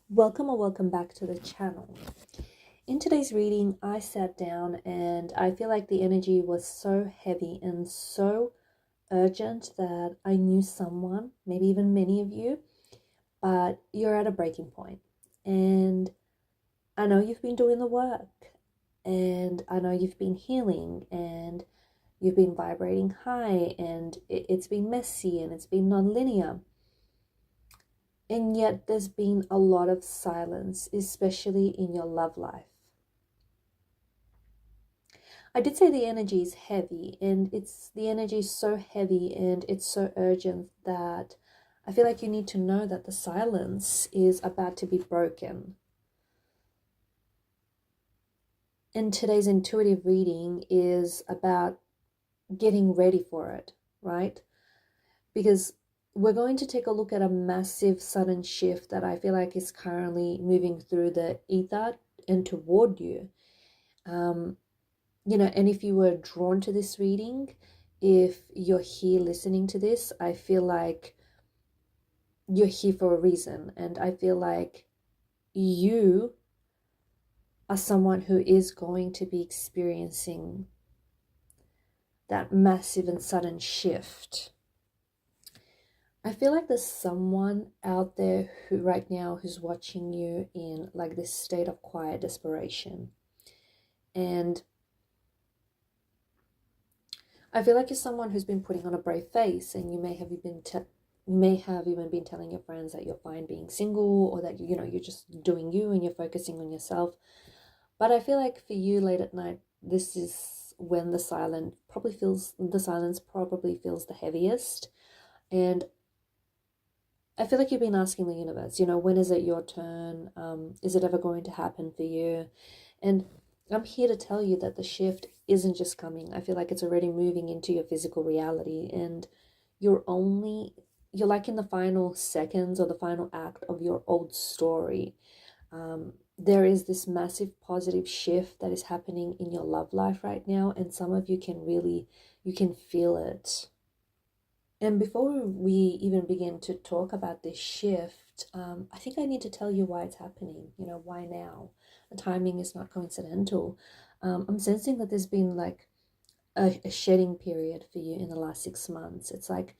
Welcome or welcome back to the channel. In today's reading, I sat down and I feel like the energy was so heavy and so urgent that I knew someone, maybe even many of you, but you're at a breaking point. And I know you've been doing the work, and I know you've been healing, and you've been vibrating high, and it's been messy and it's been non-linear. And yet there's been a lot of silence, especially in your love life. I did say the energy is heavy, and the energy is so heavy and it's so urgent that I feel like you need to know that the silence is about to be broken. And today's intuitive reading is about getting ready for it, right? Because we're going to take a look at a massive sudden shift that I feel like is currently moving through the ether and toward you. And if you were drawn to this reading, if you're here listening to this, I feel like you're here for a reason. And I feel like you are someone who is going to be experiencing that massive and sudden shift. I feel like there's someone out there who right now who's watching you in like this state of quiet desperation. And I feel like you're someone who's been putting on a brave face, and you may have even been telling your friends that you're fine being single, or that you're just doing you and you're focusing on yourself. But I feel like for you late at night, this is when the silence probably feels the heaviest. And I feel like you've been asking the universe, when is it your turn? Is it ever going to happen for you? And I'm here to tell you that the shift isn't just coming. I feel like it's already moving into your physical reality, and you're like in the final seconds or the final act of your old story. There is this massive positive shift that is happening in your love life right now, and some of you you can feel it. And before we even begin to talk about this shift, I think I need to tell you why it's happening. Why now? The timing is not coincidental. I'm sensing that there's been like a shedding period for you in the last 6 months. It's like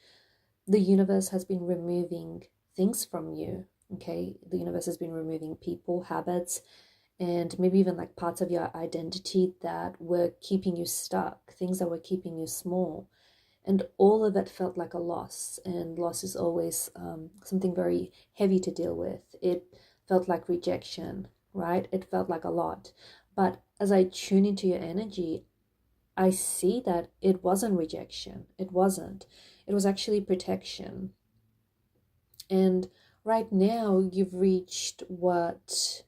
the universe has been removing things from you. Okay, the universe has been removing people, habits, and maybe even like parts of your identity that were keeping you stuck, things that were keeping you small. And all of it felt like a loss, and loss is always something very heavy to deal with. It felt like rejection, right? It felt like a lot. But as I tune into your energy, I see that it wasn't rejection. It wasn't. It was actually protection. And right now, you've reached what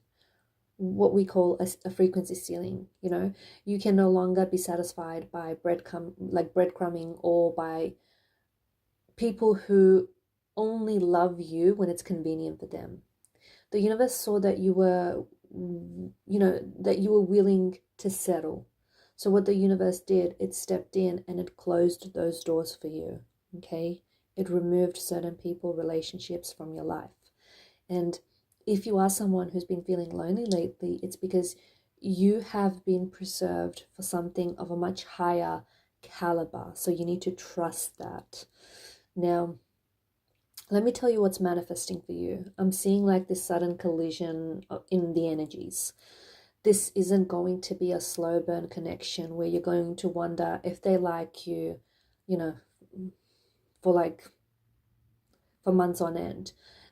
we call a frequency ceiling. You can no longer be satisfied by breadcrumbing, or by people who only love you when it's convenient for them. The universe saw that you were willing to settle. So what the universe did, it stepped in and it closed those doors for you. Okay? It removed certain people, relationships from your life. And if you are someone who's been feeling lonely lately, it's because you have been preserved for something of a much higher caliber. So you need to trust that. Now, let me tell you what's manifesting for you. I'm seeing like this sudden collision in the energies. This isn't going to be a slow burn connection where you're going to wonder if they like you, you know, for months on end.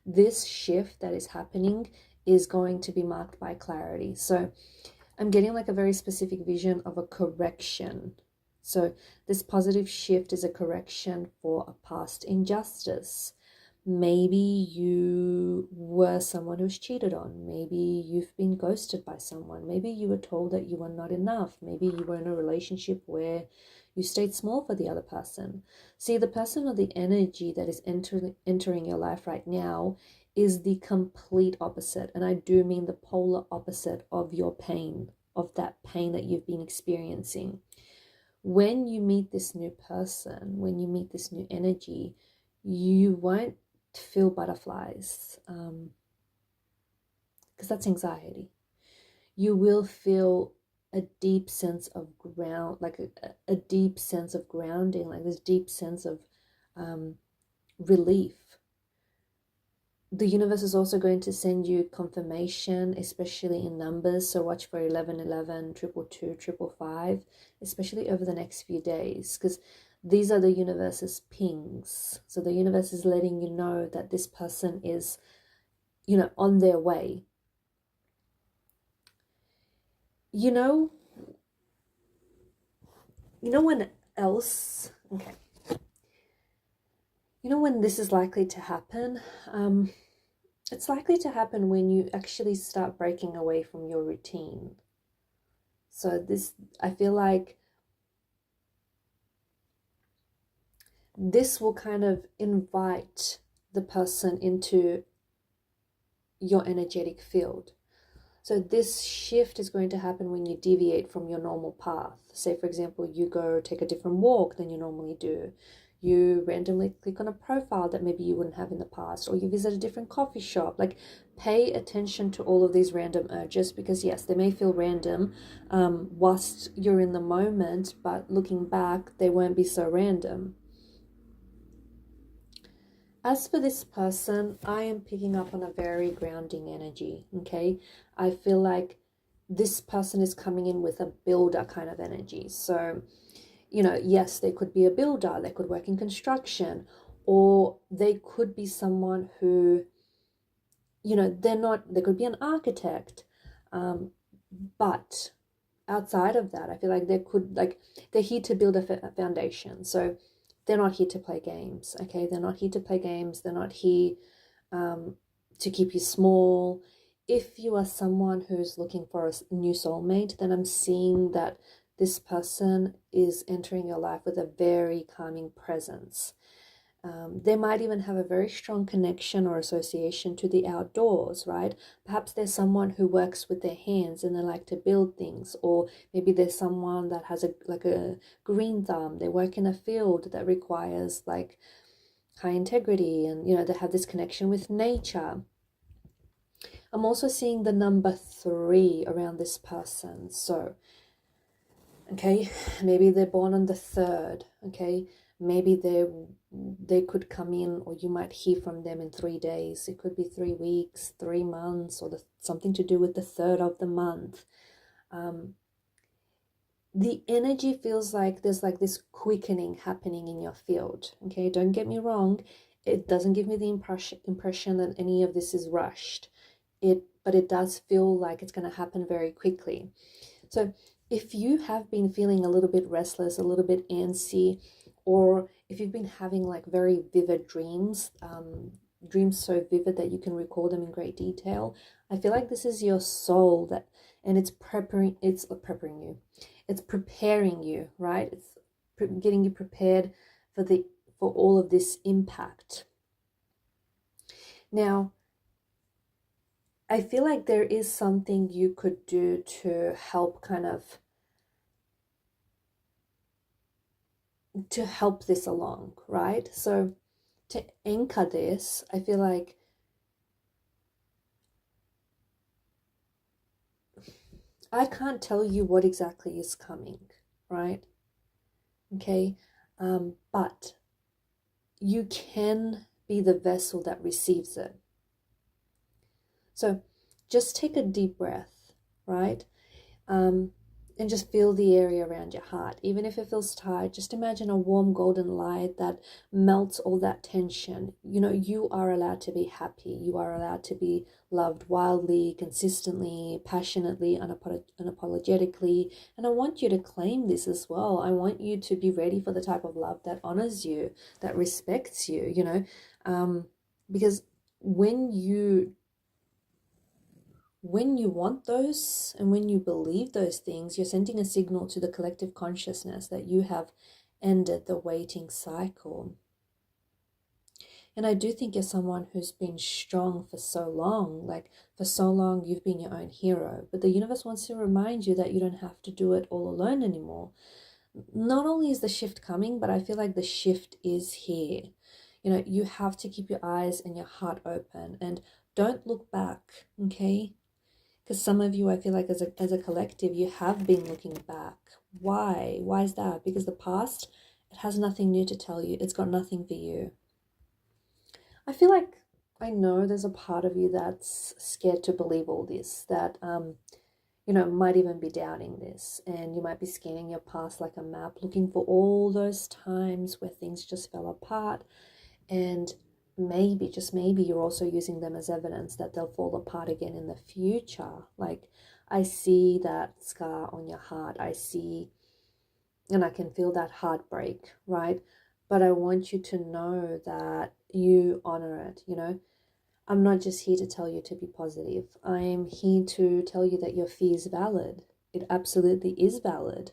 This shift that is happening is going to be marked by clarity. So I'm getting like a very specific vision of a correction. So this positive shift is a correction for a past injustice. Maybe you were someone who was cheated on. Maybe you've been ghosted by someone. Maybe you were told that you were not enough. Maybe you were in a relationship where you stayed small for the other person. See, the person or the energy that is entering your life right now is the complete opposite. And I do mean the polar opposite of your pain, of that pain that you've been experiencing. When you meet this new person, when you meet this new energy, you won't feel butterflies. because that's anxiety. You will feel a deep sense of ground, like a deep sense of grounding, like this deep sense of relief. The universe is also going to send you confirmation, especially in numbers. So watch for 1111, 222, 555, especially over the next few days, because these are the universe's pings. So the universe is letting you know that this person is, on their way. You know when else, okay. You know when this is likely to happen? It's likely to happen when you actually start breaking away from your routine. So I feel like this will kind of invite the person into your energetic field. So this shift is going to happen when you deviate from your normal path. Say, for example, you go take a different walk than you normally do. You randomly click on a profile that maybe you wouldn't have in the past, or you visit a different coffee shop. Like, pay attention to all of these random urges, because yes, they may feel random whilst you're in the moment, but looking back, they won't be so random. As for this person, I am picking up on a very grounding energy, okay? I feel like this person is coming in with a builder kind of energy. So, yes, they could be a builder, they could work in construction, or they could be someone who, they could be an architect. But outside of that, I feel like they're here to build a foundation. So they're not here to play games, okay? They're not here to play games. They're not here to keep you small. If you are someone who's looking for a new soulmate, then I'm seeing that this person is entering your life with a very calming presence. They might even have a very strong connection or association to the outdoors, right? Perhaps there's someone who works with their hands and they like to build things, or maybe there's someone that has a green thumb. They work in a field that requires like high integrity, and they have this connection with nature. I'm also seeing the number 3 around this person. So, okay, maybe they're born on the 3rd, okay? Maybe they could come in, or you might hear from them in 3 days. It could be 3 weeks, 3 months, or something to do with the 3rd of the month. The energy feels like there's like this quickening happening in your field, okay? Don't get me wrong. It doesn't give me the impression that any of this is rushed. But it does feel like it's going to happen very quickly. So if you have been feeling a little bit restless, a little bit antsy, or if you've been having like very vivid dreams, dreams so vivid that you can recall them in great detail, I feel like this is your soul and it's preparing you. It's preparing you, right? It's getting you prepared for all of this impact. Now, I feel like there is something you could do to help to help this along, right? So to anchor this, I feel like I can't tell you what exactly is coming, right? Okay, but you can be the vessel that receives it. So just take a deep breath, right? And just feel the area around your heart. Even if it feels tight, just imagine a warm golden light that melts all that tension. You are allowed to be happy. You are allowed to be loved wildly, consistently, passionately, unapologetically. And I want you to claim this as well. I want you to be ready for the type of love that honors you, that respects you, because when you want those and when you believe those things, you're sending a signal to the collective consciousness that you have ended the waiting cycle. And I do think you're someone who's been strong for so long. Like, for so long, you've been your own hero. But the universe wants to remind you that you don't have to do it all alone anymore. Not only is the shift coming, but I feel like the shift is here. You have to keep your eyes and your heart open and don't look back, okay? Because some of you, I feel like as a collective, you have been looking back. Why? Why is that? Because the past, it has nothing new to tell you. It's got nothing for you. I feel like I know there's a part of you that's scared to believe all this, that might even be doubting this, and you might be scanning your past like a map, looking for all those times where things just fell apart, and maybe, just maybe, you're also using them as evidence that they'll fall apart again in the future. Like, I see that scar on your heart. I see, and I can feel that heartbreak, right? But I want you to know that you honor it, I'm not just here to tell you to be positive. I'm here to tell you that your fear is valid. It absolutely is valid.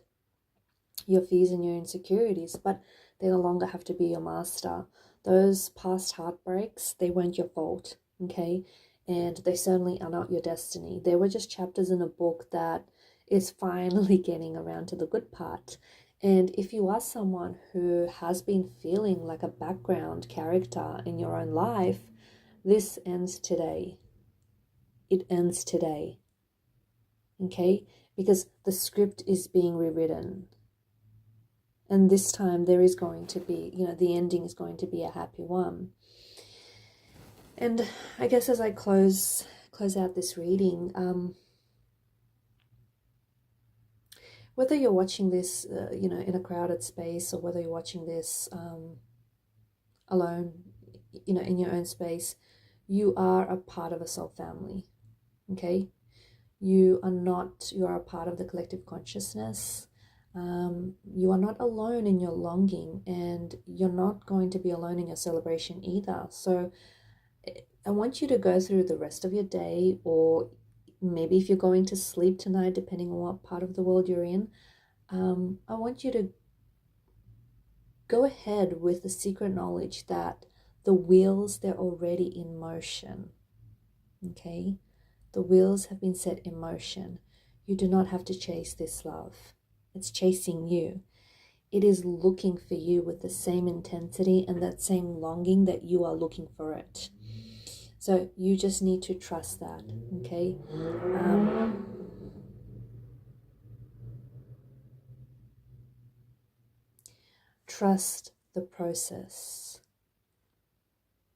Your fears and your insecurities, but they no longer have to be your master. Those past heartbreaks, they weren't your fault, okay? And they certainly are not your destiny. They were just chapters in a book that is finally getting around to the good part. And if you are someone who has been feeling like a background character in your own life, this ends today. It ends today. Okay? Because the script is being rewritten. And this time there is going to be, the ending is going to be a happy one. And I guess as I close out this reading, whether you're watching this, in a crowded space, or whether you're watching this alone, in your own space, you are a part of a soul family. Okay? You are a part of the collective consciousness. You are not alone in your longing, and you're not going to be alone in your celebration either. So I want you to go through the rest of your day, or maybe if you're going to sleep tonight, depending on what part of the world you're in, I want you to go ahead with the secret knowledge that the wheels, they're already in motion. Okay? The wheels have been set in motion. You do not have to chase this love. It's chasing you. It is looking for you with the same intensity and that same longing that you are looking for it. So you just need to trust that, okay? Trust the process.